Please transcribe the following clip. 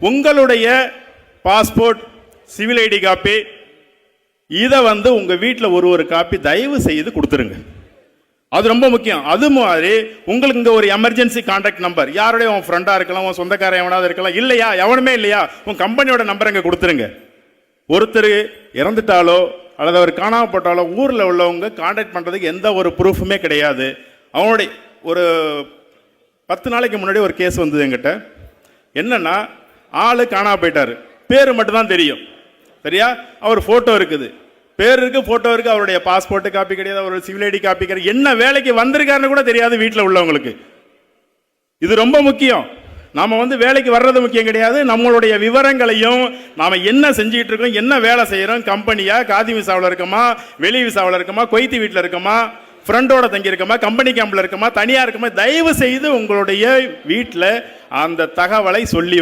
உங்களுடைய passport, civil ID copy, இதை உங்கள் வீட்டில் ஒரு காப்பி தயவு செய்து கொடுத்துருங்க. அது ரொம்ப முக்கியம். அது மாதிரி உங்களுக்கு இங்கே ஒரு எமர்ஜென்சி கான்டாக்ட் நம்பர், யாருடைய உன் ஃப்ரெண்டாக இருக்கலாம், உன் சொந்தக்காரன் எவனாவது இருக்கலாம், இல்லையா எவனுமே இல்லையா, உன் கம்பெனியோட நம்பர் அங்கே கொடுத்துருங்க. ஒருத்தர் இறந்துட்டாலோ அல்லது அவர் காணாமல் போட்டாலோ ஊரில் உள்ளவங்க கான்டாக்ட் பண்ணுறதுக்கு எந்த ஒரு ப்ரூஃபுமே கிடையாது. அவனுடைய ஒரு 10 நாளைக்கு முன்னாடி ஒரு கேஸ் வந்தது என்கிட்ட. என்னன்னா, ஆள் காணாமல் போயிட்டார், பேர் மட்டும்தான் தெரியும். சரியா? அவர் ஃபோட்டோ இருக்குது, பேர் இருக்கு, ஃபோட்டோ இருக்கு, அவருடைய பாஸ்போர்ட் காப்பி கிடையாது, அவருடைய சிவில் ஐடி காப்பி கிடையாது, என்ன வேலைக்கு வந்திருக்காருன்னு கூட தெரியாது வீட்டில் உள்ளவங்களுக்கு. இது ரொம்ப முக்கியம். நாம வேலைக்கு வர்றது முக்கியம் கிடையாது, நம்மளுடைய விவரங்களையும் நாம என்ன செஞ்சுட்டு இருக்கோம், என்ன வேலை செய்யறோம், கம்பெனியா, காதி விசாவில் இருக்கோமா, வெளி விசாவில் இருக்கோமா, கொய்த்தி வீட்டில் இருக்கோமா, ஃப்ரெண்டோட தங்கி இருக்கோமா, கம்பெனி கேம்பில் இருக்கோமா, தனியாக இருக்குமா, தயவு செய்து உங்களுடைய வீட்டில் அந்த தகவலை சொல்லி